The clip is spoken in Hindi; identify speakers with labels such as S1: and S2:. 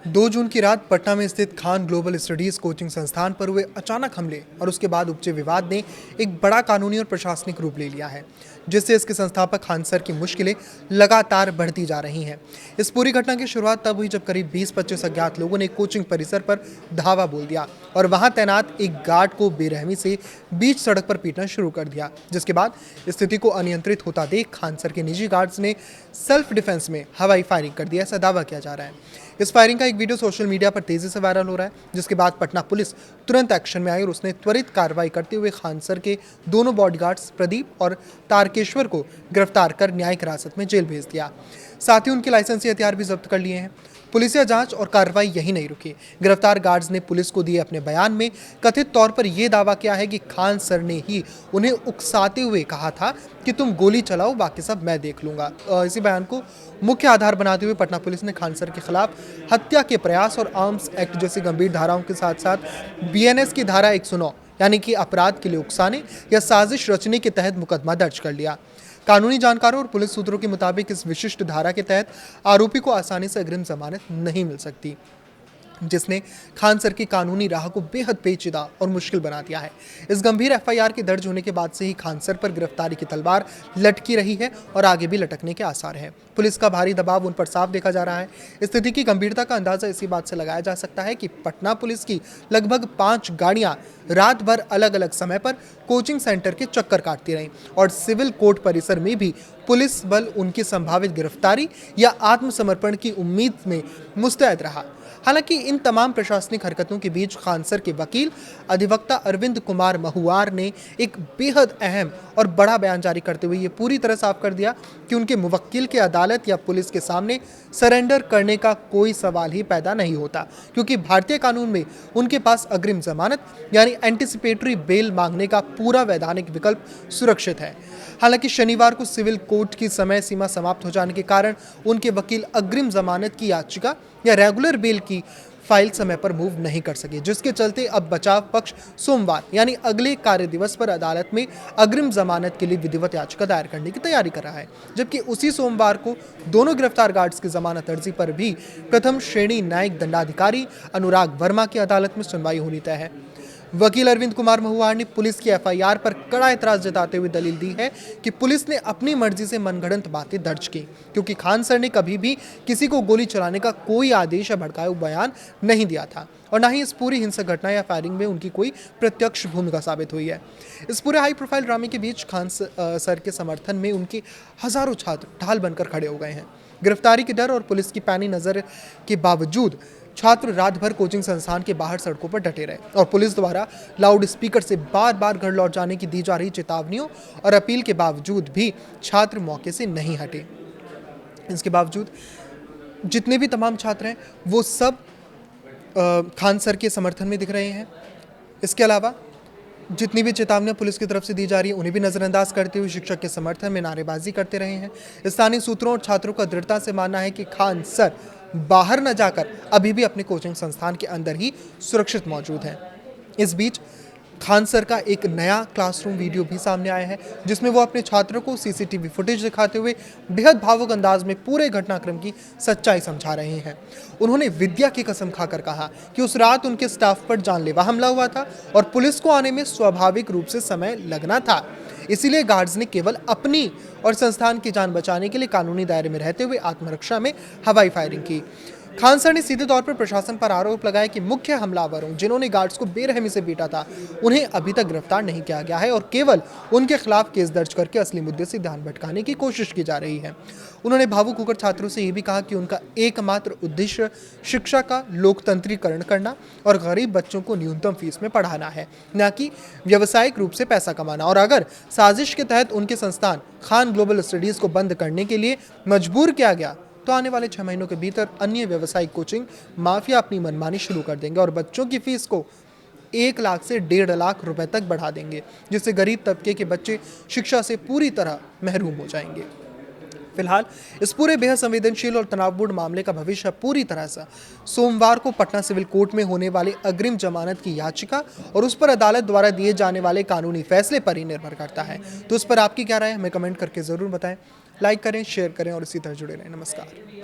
S1: 2 जून की रात पटना में स्थित खान ग्लोबल स्टडीज कोचिंग संस्थान पर हुए अचानक हमले और उसके बाद उपजे विवाद ने एक बड़ा कानूनी और प्रशासनिक रूप ले लिया है, जिससे इसके संस्थापक खान सर की मुश्किलें लगातार बढ़ती जा रही हैं। इस पूरी घटना की शुरुआत तब हुई जब करीब 20-25 अज्ञात लोगों ने कोचिंग परिसर पर धावा बोल दिया और वहां तैनात एक गार्ड को बेरहमी से बीच सड़क पर पीटना शुरू कर दिया, जिसके बाद स्थिति को अनियंत्रित होता देख खान सर के निजी गार्ड्स ने सेल्फ डिफेंस में हवाई फायरिंग कर दिया, ऐसा दावा किया जा रहा है। इस फायरिंग का एक वीडियो सोशल मीडिया पर तेजी से वायरल हो रहा है, जिसके बाद पटना पुलिस तुरंत एक्शन में आई और उसने त्वरित कार्रवाई करते हुए खान सर के दोनों बॉडीगार्ड्स प्रदीप और तारकेश्वर को गिरफ्तार कर न्यायिक हिरासत में जेल भेज दिया। साथ ही उनके लाइसेंसी हथियार भी जब्त कर लिए हैं। पुलिसिया जांच और कार्रवाई यही नहीं रुकी। गिरफ्तार गार्ड्स ने पुलिस को दिए अपने बयान में कथित तौर पर यह दावा किया है कि खान सर ने ही उन्हें उकसाते हुए कहा था कि तुम गोली चलाओ, बाकी सब मैं देख लूंगा। इसी बयान को मुख्य आधार बनाते हुए पटना पुलिस ने खान सर के खिलाफ हत्या के प्रयास और आर्म्स एक्ट जैसी गंभीर धाराओं के साथ साथ बीएनएस की धारा 109 यानी कि अपराध के लिए उकसाने या साजिश रचने के तहत मुकदमा दर्ज कर लिया। कानूनी जानकारों और पुलिस सूत्रों के मुताबिक इस विशिष्ट धारा के तहत आरोपी को आसानी से अग्रिम जमानत नहीं मिल सकती, जिसने खान सर की कानूनी राह को बेहद पेचीदा और मुश्किल बना दिया है। इस गंभीर एफआईआर के दर्ज होने के बाद से ही खान सर पर गिरफ्तारी की तलवार लटकी रही है और आगे भी लटकने के आसार हैं। पुलिस का भारी दबाव उन पर साफ देखा जा रहा है। स्थिति की गंभीरता का अंदाजा इसी बात से लगाया जा सकता है कि पटना पुलिस की लगभग 5 गाड़ियां रात भर अलग अलग समय पर कोचिंग सेंटर के चक्कर काटती रहीं और सिविल कोर्ट परिसर में भी पुलिस बल उनकी संभावित गिरफ्तारी या आत्मसमर्पण की उम्मीद में मुस्तैद रहा। हालांकि इन तमाम प्रशासनिक हरकतों के बीच खान सर के वकील अधिवक्ता अरविंद कुमार महुआर ने एक बेहद अहम और बड़ा बयान जारी करते हुए ये पूरी तरह साफ कर दिया कि उनके मुवक्किल के अदालत या पुलिस के सामने सरेंडर करने का कोई सवाल ही पैदा नहीं होता, क्योंकि भारतीय कानून में उनके पास अग्रिम जमानत यानी एंटिसिपेटरी बेल मांगने का पूरा वैधानिक विकल्प सुरक्षित है। हालांकि शनिवार को सिविल कोर्ट की समय सीमा समाप्त हो जाने के कारण उनके वकील अग्रिम जमानत की याचिका या रेगुलर बेल की फाइल समय पर मूव नहीं कर सके, जिसके चलते अब बचाव पक्ष सोमवार यानी अगले कार्य दिवस पर अदालत में अग्रिम जमानत के लिए विधिवत याचिका दायर करने की तैयारी कर रहा है। जबकि उसी सोमवार को दोनों गिरफ्तार गार्ड्स की जमानत अर्जी पर भी प्रथम श्रेणी न्यायिक दंडाधिकारी अनुराग वर्मा की अदालत में सुनवाई होनी तय है। वकील अरविंद कुमार महुआर ने पुलिस की एफआईआर पर कड़ा एतराज जताते हुए दलील दी है कि पुलिस ने अपनी मर्जी से मनगढ़ंत बातें दर्ज की, क्योंकि खान सर ने कभी भी किसी को गोली चलाने का कोई आदेश या भड़काऊ बयान नहीं दिया था और न ही इस पूरी हिंसक घटना या फायरिंग में उनकी कोई प्रत्यक्ष भूमिका साबित हुई है। इस पूरे हाई प्रोफाइल ड्रामे के बीच खान सर के समर्थन में उनके हजारों छात्र ढाल बनकर खड़े हो गए हैं। गिरफ्तारी के डर और पुलिस की पैनी नजर के बावजूद छात्र रात भर कोचिंग संस्थान के बाहर सड़कों पर डटे रहे और पुलिस द्वारा लाउड स्पीकर से बार बार घर लौट जाने की दी जा रही चेतावनियों और अपील के बावजूद भी छात्र मौके से नहीं हटे। इसके बावजूद जितने भी तमाम छात्र हैं वो सब खान सर के समर्थन में दिख रहे हैं। इसके अलावा जितनी भी चेतावनियां पुलिस की तरफ से दी जा रही है उन्हें भी नजरअंदाज करते हुए शिक्षक के समर्थन में नारेबाजी करते रहे हैं। स्थानीय सूत्रों और छात्रों का दृढ़ता से मानना है कि खान सर बाहर न जाकर अभी भी अपने कोचिंग संस्थान के अंदर ही सुरक्षित मौजूद हैं। इस बीच खान सर का एक नया क्लासरूम वीडियो भी सामने आया है, जिसमें वो अपने छात्रों को सीसीटीवी फुटेज दिखाते हुए बेहद भावुक अंदाज में पूरे घटनाक्रम की सच्चाई समझा रहे हैं। उन्होंने विद्या की कसम खाकर कहा कि उस रात उनके स्टाफ पर जानलेवा हमला हुआ था और पुलिस को आने में स्वाभाविक रूप से समय लगना था, इसीलिए गार्ड्स ने केवल अपनी और संस्थान की जान बचाने के लिए कानूनी दायरे में रहते हुए आत्मरक्षा में हवाई फायरिंग की। खान सर ने सीधे तौर पर प्रशासन पर आरोप लगाया कि मुख्य हमलावरों जिन्होंने गार्ड्स को बेरहमी से पीटा था उन्हें अभी तक गिरफ्तार नहीं किया गया है और केवल उनके खिलाफ केस दर्ज करके असली मुद्दे से ध्यान भटकाने की कोशिश की जा रही है। उन्होंने भावुक होकर छात्रों से यह भी कहा कि उनका एकमात्र उद्देश्य शिक्षा का लोकतंत्रीकरण करना और गरीब बच्चों को न्यूनतम फीस में पढ़ाना है, न कि व्यावसायिक रूप से पैसा कमाना। और अगर साजिश के तहत उनके संस्थान खान ग्लोबल स्टडीज को बंद करने के लिए मजबूर किया गया तो आने वाले 6 महीनों के भीतर अन्य व्यावसायिक कोचिंग माफिया अपनी मनमानी शुरू कर देंगे और बच्चों की फीस को 1 लाख से 1.5 लाख रुपए तक बढ़ा देंगे, जिससे गरीब तबके के बच्चे शिक्षा से पूरी तरह महरूम हो जाएंगे। फिलहाल इस पूरे बेहद संवेदनशील और तनावपूर्ण मामले का भविष्य पूरी तरह से सोमवार को पटना सिविल कोर्ट में होने वाली अग्रिम जमानत की याचिका और उस पर अदालत द्वारा दिए जाने वाले कानूनी फैसले पर ही निर्भर करता है। तो इस पर आपकी क्या राय है, हमें कमेंट करके जरूर बताएं। लाइक करें, शेयर करें और इसी तरह जुड़े रहें। नमस्कार।